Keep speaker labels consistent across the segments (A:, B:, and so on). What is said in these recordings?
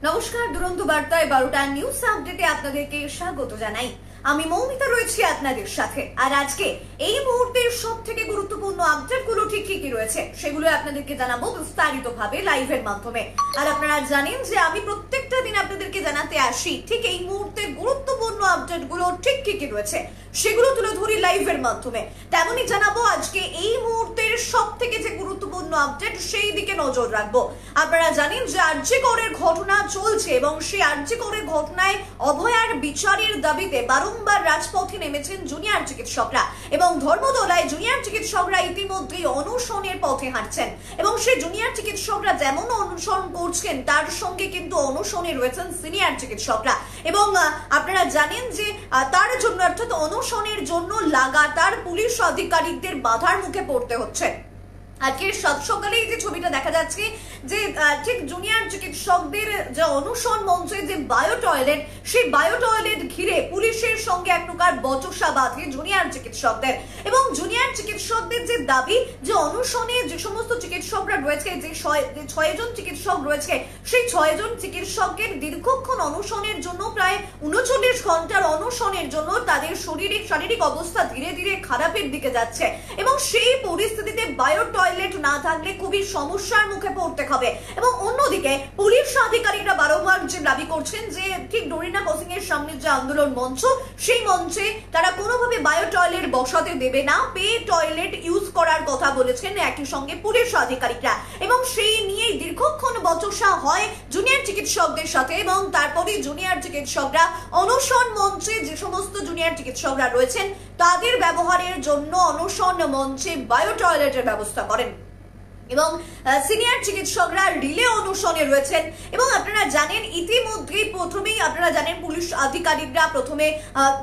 A: নমস্কার, দুরন্ত বার্তায় 12টা নিউজ আপডেটে আপনাদেরকে স্বাগত জানাই। আমি মৌমিতা রয়েছি আপনাদের সাথে। আর আজকে এই মুহূর্তের সবথেকে গুরুত্বপূর্ণ আপডেটগুলো ঠিক কি রয়েছে সেগুলো আপনাদেরকে জানাবো বিস্তারিতভাবে লাইভের মাধ্যমে। আর আপনারা জানেন যে আমি প্রত্যেকটা দিন আপনাদেরকে জানাতে আসি ঠিক এই মুহূর্তের গুরুত্বপূর্ণ আপডেটগুলো ঠিক কি রয়েছে সেগুলো তুলে ধরি লাইভের মাধ্যমে। তেমনই জানাবো আজকে এই মুহূর্তের সবথেকে যে গুরুত্বপূর্ণ আপডেট সেই দিকে নজর রাখবো। আপনারা জানেন যে আরজিকরের ঘটনা চলছে এবং সেই আরজিকরের ঘটনায় অভয়ার বিচারের দাবিতে বারংবার রাজপথে নেমেছেন জুনিয়র চিকিৎসকরা এবং ধর্মতলায় জুনিয়র চিকিৎসকরা ইতিমধ্যেই অনশনের পথে হাঁটছেন এবং সেই জুনিয়র চিকিৎসকরা যেমন অনুসরণ করছেন তার সঙ্গে কিন্তু অনশনে রয়েছেন সিনিয়র চিকিৎসকরা এবং আপনারা জানেন যে তার জন্য অর্থাৎ অনশনের জন্য লাগাতার পুলিশ আধিকারিকদের বাধার মুখে পড়তে হচ্ছে। আজকে সকালেই যে ছবিটা দেখা যাচ্ছে যে ঠিক জুনিয়র চিকিৎসকদের যে অনশন মঞ্চে যে বায়ো টয়লেট, সেই বায়ো টয়লেট ঘিরে পুলিশের সঙ্গে এক প্রকার বচসা বাঁধে জুনিয়র চিকিৎসকদের এবং জুনিয়র চিকিৎসকদের যে দাবি যে অনশনে যে সমস্ত চিকিৎসকরা রয়েছে, যে 6 জন চিকিৎসক রয়েছে, সেই 6 জন চিকিৎসকের দীর্ঘক্ষণ অনশনের জন্য প্রায় 39 ঘন্টার অনশনের জন্য তাদের শারীরিক অবস্থা ধীরে ধীরে খারাপের দিকে যাচ্ছে এবং সেই পরিস্থিতিতে বায়ো টয়লেট না থাকলে খুবই সমস্যার মুখে পড়তে হবে। এবং অন্যদিকে পুলিশ আধিকারিকরা বারংবার যে দাবি করছেন যে ঠিক ডোরিনা ক্রসিং এর সামনে যে আন্দোলন মঞ্চ, সেই মঞ্চে তারা কোনোভাবে বায়ো টয়লেট বসাতে দেবে না, পে টয়লেট ইউজ করার কথা বলেছেন একই সঙ্গে পুলিশ আধিকারিকরা এবং সেই নিয়ে দীর্ঘক্ষণ বচসা হয় জুনিয়র চিকিৎসকদের সাথে এবং তারপরে জুনিয়র চিকিৎসকরা অনশন মঞ্চে যে সমস্ত জুনিয়র চিকিৎসকরা রয়েছেন তাদের ব্যবহারের জন্য অনশন মঞ্চে বায়ো টয়লেটের ব্যবস্থা করেন এবং সিনিয়র চিকিৎসকরা রিলে অনুসরণে রয়েছেন। এবং আপনারা জানেন ইতিমধ্যেই প্রথমেই আপনারা জানেন পুলিশ আধিকারিকরা প্রথমে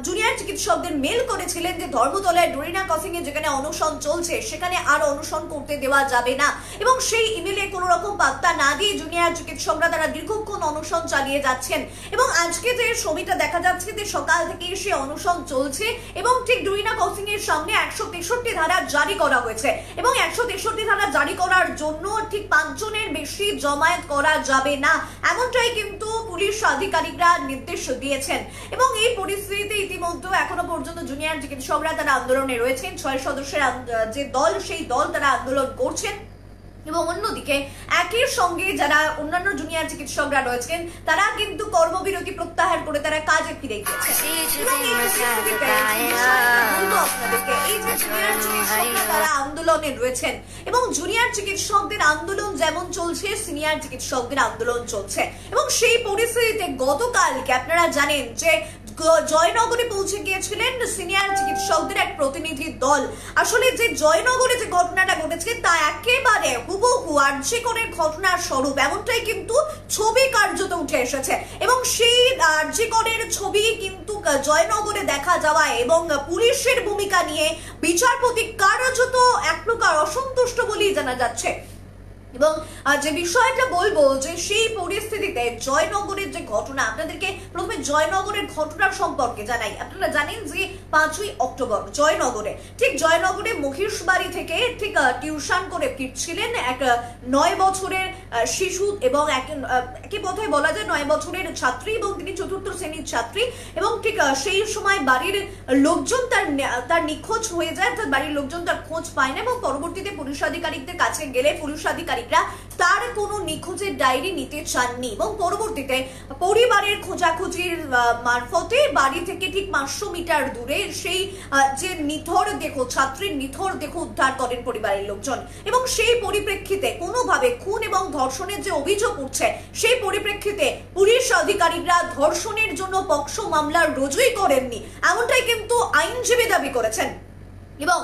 A: জুনিয়র চিকিৎসকদের মেল করেছিলেন যে ধর্মতলায় ডোরিনা ক্রসিং এ যেখানে অনশন চলছে সেখানে আর অনশন করতে দেওয়া যাবে না এবং সেই ইমেলে কোনো রকম পাত্তা না দিয়ে জুনিয়র চিকিৎসকরা তারা দীর্ঘক্ষণ অনশন চালিয়ে যাচ্ছেন এবং আজকে যে ছবিটা দেখা যাচ্ছে যে সকাল থেকে সে অনশন চলছে এবং ঠিক ডোরিনা ক্রসিং এর সামনে 163 ধারা জারি করা হয়েছে এবং 163 ধারা জারি করা জন্য ঠিক 5 জনের বেশি জমায়েত করা যাবে না, এমনটাই কিন্তু পুলিশ আধিকারিকরা নির্দেশ দিয়েছেন এবং এই পরিস্থিতিতে ইতিমধ্যে এখনো পর্যন্ত জুনিয়র চিকিৎসকরা তারা আন্দোলনে রয়েছেন। 6 সদস্যের যে দল, সেই দল তারা আন্দোলন করছেন এবং অন্যদিকে একই সঙ্গে যারা অন্যান্য জুনিয়র চিকিৎসকরা রয়েছেন তারা কিন্তু কর্মবিরতি প্রত্যাহার করে তারা কাজে ফিরে গিয়েছে। তারা আন্দোলনে রয়েছেন এবং জুনিয়র চিকিৎসকদের আন্দোলন যেমন চলছে সিনিয়র চিকিৎসকদের আন্দোলন চলছে এবং সেই পরিস্থিতিতে গতকালকে আপনারা জানেন যে জয়নগরে পৌঁছে গিয়েছিলেন সিনিয়র চিকিৎসকদের এক প্রতিনিধি দল। আসলে যে জয়নগরে যে ঘটনাটা ঘটেছে তা একেবারে হুবহু আরজিকরের ঘটনার স্বরূপ, এমনটাই কিন্তু ছবি কার্যত উঠে এসেছে এবং সেই আরজিকরের ছবি কিন্তু জয়নগরে দেখা যাওয়ায় এবং পুলিশের ভূমিকা নিয়ে বিচারপতি কার্যত এক প্রকার অসন্তুষ্ট বলেই জানা যাচ্ছে। এবং যে বিষয়টা বলবো যে সেই পরিস্থিতিতে জয়নগরের যে ঘটনা, আপনাদেরকে প্রথমে জয়নগরের ঘটনার সম্পর্কে জানাই। আপনারা জানেন যে 5ই অক্টোবর জয়নগরে মহিষবাড়ি থেকে ঠিক টিউশন করে ফিরছিলেন এক 9 বছরের শিশু এবং একে বোধহয় বলা যায় 9 বছরের ছাত্রী এবং তিনি 4র্থ শ্রেণীর ছাত্রী এবং ঠিক সেই সময় বাড়ির লোকজন তার নিখোঁজ হয়ে যায়, অর্থাৎ বাড়ির লোকজন তার খোঁজ পায় না এবং পরবর্তীতে পুলিশ আধিকারিকদের কাছে গেলে পুলিশ আধিকারিকরা তার কোনো নিখোঁজের ডায়েরি নিতে চাননি এবং পরবর্তীতে পরিবারের খোঁজাখুঁজির মারফতে বাড়ি থেকে ঠিক 500 মিটার দূরে সেই যে নিথর দেহ, ছাত্রীর নিথর দেহ উদ্ধার করেন পরিবারের লোকজন এবং সেই পরিপ্রেক্ষিতে কোনোভাবে খুন এবং ধর্ষণের যে অভিযোগ উঠছে সেই পরিপ্রেক্ষিতে পুলিশ আধিকারিকরা ধর্ষণের জন্য পক্সো মামলা রুজুই করেননি, এমনটাই কিন্তু আইনজীবী দাবি করেছেন। এবং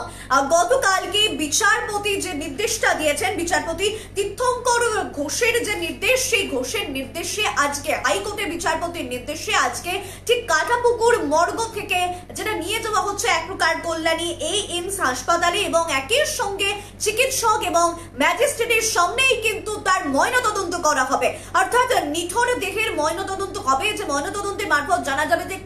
A: গতকালকে বিচারপতি যে নির্দেশটা দিয়েছেন, বিচারপতি তীর্থঙ্কর ঘোষের যে নির্দেশ, সেই ঘোষের নির্দেশে আজকে হাইকোর্টের বিচারপতির নির্দেশে আজকে ঠিক কাটাপুকুর মর্গ থেকে যেটা নিয়ে যাওয়া হচ্ছে এক প্রকার কল্যাণী এইমস হাসপাতালে এবং একই সঙ্গে চিকিৎসক এবং ম্যাজিস্ট্রেটের সামনেই কিন্তু তার ময়নাতদন্ত করা হবে, অর্থাৎ নিথর দেহের ময়নাতদন্ত হবে। যে ময়নাতদন্তের মারফত জানা যাবে যে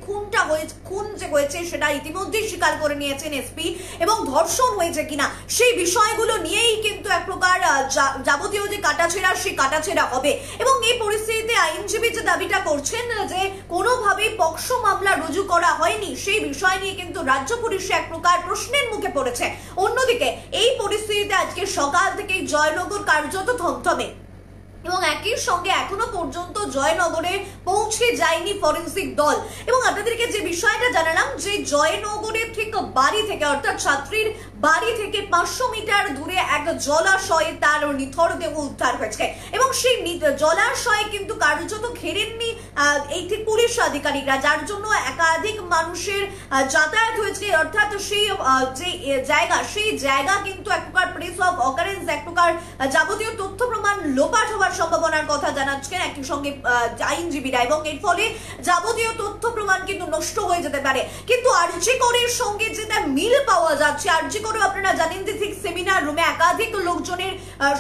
A: খুন যে হয়েছে সেটা ইতিমধ্যেই স্বীকার করে নিয়েছেন এসপি এবং ধর্ষণ হয়েছে কিনা সেই বিষয়গুলো নিয়েই কিন্তু এক প্রকার যাবতীয় যে কাটাছেঁড়া সেই কাটাছেঁড়া হবে। এবং এই পরিস্থিতিতে আইনজীবী যে দাবিটা করছেন যে কোনোভাবেই পক্সো মামলা রুজু করা হয়নি, সেই বিষয় নিয়ে কিন্তু রাজ্য পুলিশ এক প্রকার প্রশ্নের মুখে পড়েছে। অন্যদিকে এই পরিস্থিতিতে আজকে সকাল থেকেই জয়নগর কার্যত থমথমে এবং একই সঙ্গে এখনো পর্যন্ত জয়নগরে পৌঁছে যায়নি ফরেন্সিক দল। এবং আপনাদেরকে যে বিষয়টা জানালাম যে জয়নগরের ঠিক বাড়ি থেকে অর্থাৎ ছাত্রীর বাড়ি থেকে 500 মিটার দূরে এক জলাশয়ে তার নিথর দেহ উদ্ধার হয়েছে এবং সেই জলাশয়ে কিন্তু কার্যত ঘেরেননি এই পুলিশ আধিকারিকরা, যার জন্য একাধিক মানুষের যাতায়াত হয়েছে। অর্থাৎ সেই যে জায়গা কিন্তু এক প্রকার প্লেস অফ অকারেন্স, এক প্রকার যাবতীয় তথ্য প্রমাণ লোপাট হওয়ার সম্ভাবনার কথা জানাচ্ছেন একই সঙ্গে আইনজীবীরা, এবং এর ফলে যাবতীয় তথ্য প্রমাণ কিন্তু নষ্ট হয়ে যেতে পারে। কিন্তু আরজি করের সঙ্গে যেটা মিল পাওয়া যাচ্ছে, আরজি করে আপনারা জানেন যে ঠিক সেমিনার রুমে একাধিক লোকজনের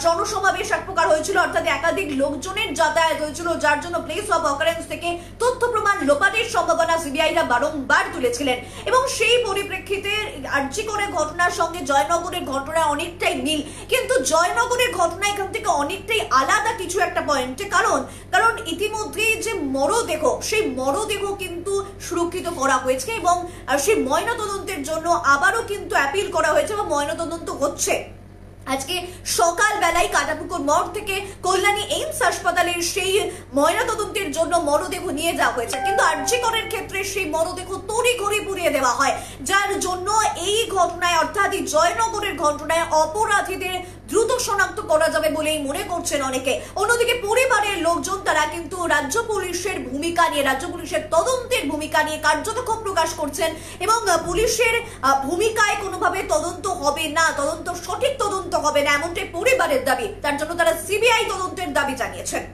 A: জনসমাবেশ এক প্রকার হয়েছিল, অর্থাৎ একাধিক লোকজনের যাতায়াত হয়েছিল, যার জন্য প্লেস অফ অকারেন্স থেকে তথ্য প্রমাণ লোপাটের সম্ভাবনা সিবিআইরা বারংবার তুলেছিলেন। এবং সেই পরিপ্রেক্ষিতে আরজি করে ঘটনার সঙ্গে জয়নগরের ঘটনা অনেকটাই মিল, কিন্তু জয়নগরের ঘটনা এখান থেকে অনেকটাই আলাদা কিছু একটা পয়েন্টে, কারণ ইতিমধ্যে যে মরদেহ সেই মরদেহ কিন্তু সুরক্ষিত করা হয়েছে এবং সেই ময়নাতদন্তের জন্য আবারও কিন্তু অ্যাপিল করা হয়েছে বা ময়নাতদন্ত হচ্ছে। আজকে সকাল বেলায় কাটাপুকুর মোড় থেকে কল্যাণী এইমস হাসপাতালের সেই ময়নাতদন্তের জন্য মরদেহ নিয়ে যাওয়া হয়েছে, কিন্তু আরজি করের ক্ষেত্রে সেই মরদেহ তড়িঘড়ি পুড়িয়ে দেওয়া হয়, যার জন্য এই ঘটনায় অর্থাৎ জয়নগরের ঘটনায় অপরাধীদের দ্রুত শনাক্ত করা যাবে বলেই মনে করছেন অনেকে। অন্যদিকে পরিবারের লোকজন তারা কিন্তু রাজ্য পুলিশের ভূমিকা নিয়ে, রাজ্য পুলিশের তদন্তের ভূমিকা নিয়ে কার্যত ক্ষোভ প্রকাশ করছেন এবং পুলিশের ভূমিকায় কোনোভাবে তদন্ত হবে না, তদন্ত সঠিক তদন্ত হবে না এমনটাই পরিবারের দাবি, তার জন্য তারা সিবিআই তদন্তের দাবি জানিয়েছেন।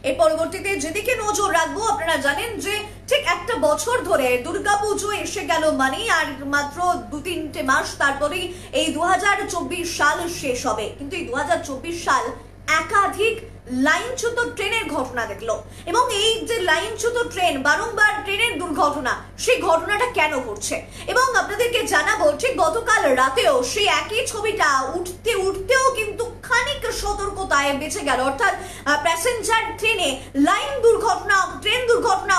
A: এর পরবর্তীতে যেদিকে নজর রাখবো, আপনারা জানেন যে ঠিক একটা বছর ধরে দুর্গাপুজো এসে গেল মানে আর মাত্র 2-3 মাস তারপরেই এই 2024 সাল শেষ হবে, কিন্তু এই 2024 সাল একাধিক লাইনচ্যুত ট্রেনের ঘটনা দেখলো। এবং এই যে লাইনচ্যুত ট্রেন, বারংবার ট্রেনের দুর্ঘটনা, সেই ঘটনাটা কেন ঘটছে এবং আপনাদেরকে জানাবো ঠিক গতকাল রাতেও সেই একই ছবিটা উঠতেও কিন্তু খানিক সতর্কতায় বেঁচে গেল, অর্থাৎ প্যাসেঞ্জার ট্রেনে ট্রেন দুর্ঘটনা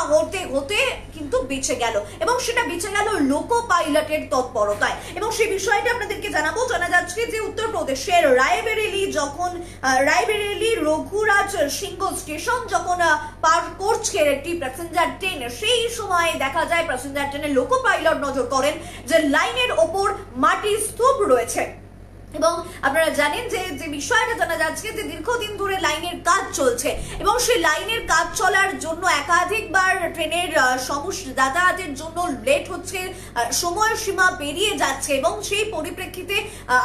A: হতে কিন্তু বেঁচে গেল এবং সেটা বেঁচে গেল লোকো পাইলটের তৎপরতায়। এবং সেই বিষয়টা আপনাদেরকে জানাবো। জানা যাচ্ছে যে উত্তরপ্রদেশের রায়বেরেলি রঘুরাজ সিংহ স্টেশন যখন পার করছে একটি প্যাসেঞ্জার ট্রেন, সেই সময় দেখা যায় প্যাসেঞ্জার ট্রেনের লোকো পাইলট নজর করেন যে লাইনের ওপর মাটির স্তূপ রয়েছে। এবং আপনারা জানেন যে বিষয়টা জানা যাচ্ছে যে দীর্ঘদিন ধরে লাইনের কাজ চলছে এবং সেই লাইনের কাজ চলার জন্য একাধিকবার ট্রেনের যাতায়াতের জন্য লেট হচ্ছে, সময়সীমা পেরিয়ে যাচ্ছে এবং সেই পরিপ্রেক্ষিতে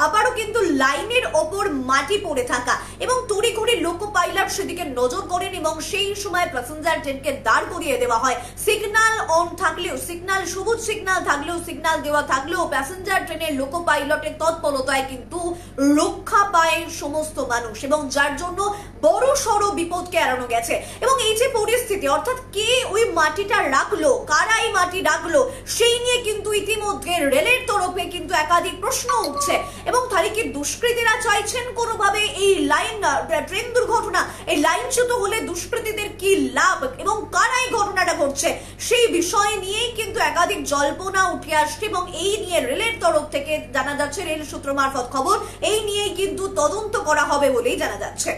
A: আবারও কিন্তু লাইনের ওপর মাটি পড়ে থাকা এবং তড়িঘড়ি লোকো পাইলট সেদিকে নজর করেন এবং সেই সময় প্যাসেঞ্জার ট্রেনকে দাঁড় করিয়ে দেওয়া হয়। সিগন্যাল অন থাকলেও, সবুজ সিগন্যাল থাকলেও, সিগন্যাল দেওয়া থাকলেও প্যাসেঞ্জার ট্রেনের লোকো পাইলটের তৎপরতায় কিন্তু রক্ষা পায় সমস্ত মানুষ এবং যার জন্য বড় সড় বিপদকে এড়ানো গেছে। এবং এই যে পরিস্থিতি, অর্থাৎ কে ওই মাটিটা রাখলো, কারা এই মাটি রাখলো, সেই নিয়ে কিন্তু ইতিমধ্যে রেলের তরফে কিন্তু একাধিক প্রশ্ন উঠছে এবং তারা কি দুষ্কৃতীরা চাইছেন কোনোভাবে এই ট্রেন দুর্ঘটনা, এই লাইনচ্যুত হলে দুষ্কৃতীদের কি লাভ এবং কারা এই ঘটনাটা ঘটছে, সেই বিষয় নিয়েই কিন্তু একাধিক জল্পনা উঠে আসছে এবং এই নিয়ে রেলের তরফ থেকে জানা যাচ্ছে, রেল সূত্র মারফত খবর, এই নিয়েই কিন্তু তদন্ত করা হবে বলেই জানা যাচ্ছে।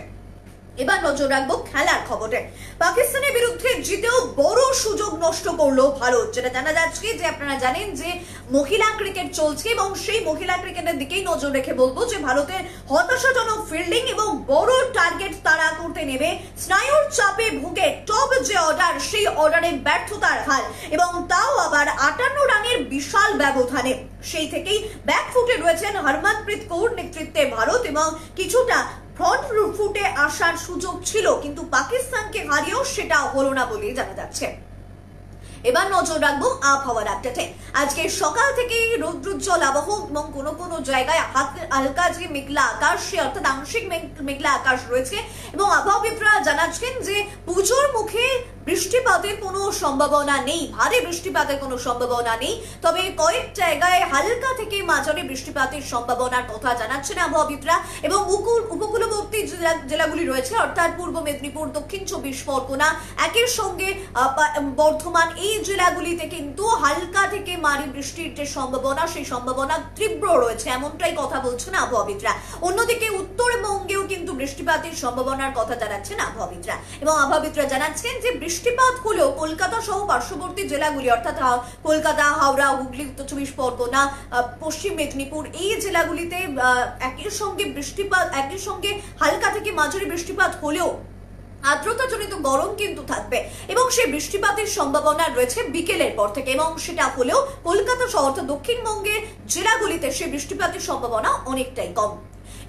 A: এবার নজর রাখবো খেলার খবরে। পাকিস্তানের বিরুদ্ধে জিতেও বড় সুযোগ নষ্ট করলো ভারত, যেটা জানা যাচ্ছে যে আপনারা জানেন যে মহিলা ক্রিকেট চলছে এবং সেই মহিলা ক্রিকেটের দিকেই নজর রেখে বলবো যে ভারতের হতাশাজনক ফিল্ডিং এবং বড় টার্গেট তারা করতে নেবে, স্নায়ুর চাপে ভুগে টপ যে অর্ডার সেই অর্ডারে ব্যর্থতার হাল এবং তাও আবার 58 রানের বিশাল ব্যবধানে। সেই থেকেই ব্যাকফুটে রয়েছেন হরমনপ্রীত কৌর নেতৃত্বে ভারত এবং কিছুটা ফ্রন্ট ফুটে আসার সুযোগ ছিল, কিন্তু পাকিস্তানকে হারিয়েও সেটা হলো না বলেই জানা যাচ্ছে। এবার নজর রাখবো আবহাওয়ার আপডেটে। আজকে সকাল থেকে রৌদ্রোজ্জ্বল আবহাওয়া এবং কোনো জায়গায় হালকা যে মেঘলা আকাশ, অর্থাৎ আংশিক মেঘলা আকাশ রয়েছে এবং আবহাওয়াবিদরা জানাচ্ছেন যে পুজোর মুখে বৃষ্টিপাতের কোনো সম্ভাবনা নেই, ভারী বৃষ্টিপাতের কোনো সম্ভাবনা নেই। তবে কয়েক জায়গায় হালকা থেকে মাঝারি বৃষ্টিপাতের সম্ভাবনার কথা জানাচ্ছেন আবহাওয়াবিদরা। এবং উপকূলবর্তী জেলাগুলি রয়েছে, অর্থাৎ পূর্ব মেদিনীপুর, দক্ষিণ চব্বিশ পরগনা, একের সঙ্গে বর্ধমান, এই জেলাগুলিতে কিন্তু হালকা থেকে ভারী বৃষ্টির যে সম্ভাবনা, সেই সম্ভাবনা তীব্র রয়েছে, এমনটাই কথা বলছেন আবহাওয়াবিদরা। অন্যদিকে উত্তরবঙ্গেও কিন্তু বৃষ্টিপাতের সম্ভাবনার কথা জানাচ্ছেন আবহাওয়াবিদরা। এবং আবহাওয়াবিদরা জানাচ্ছেন যে বৃষ্টিপাত হলেও কলকাতা সহ পার্শ্ববর্তী জেলাগুলি, অর্থাৎ কলকাতা, হাওড়া, হুগলি, উত্তর চব্বিশ পরগনা, পশ্চিম মেদিনীপুর, এই জেলাগুলিতে একই সঙ্গে বৃষ্টিপাত, একই সঙ্গে হালকা থেকে মাঝারি বৃষ্টিপাত হলেও আর্দ্রতাজনিত গরম কিন্তু থাকবে এবং সেই বৃষ্টিপাতের সম্ভাবনা রয়েছে বিকেলের পর থেকে। এবং সেটা হলেও কলকাতা সহ দক্ষিণবঙ্গের জেলাগুলিতে সেই বৃষ্টিপাতের সম্ভাবনা অনেকটাই কম।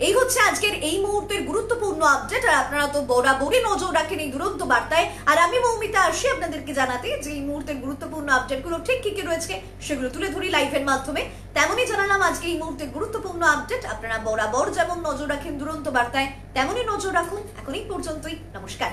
A: এই হচ্ছে আজকের এই মুহূর্তের গুরুত্বপূর্ণ আপডেট। আর আপনারা তো বরাবরই নজর রাখেন এই দুরন্ত বার্তায়। আর আমি মৌমিতা আসি আপনাদেরকে জানাতে যে এই মুহূর্তের গুরুত্বপূর্ণ আপডেটগুলো ঠিক কি কি রয়েছে সেগুলো তুলে ধরি লাইভের মাধ্যমে। তেমনই জানালাম আজকে এই মুহূর্তের গুরুত্বপূর্ণ আপডেট। আপনারা বরাবর যেমন নজর রাখেন দুরন্ত বার্তায়, তেমনই নজর রাখুন। এখন এই পর্যন্তই, নমস্কার।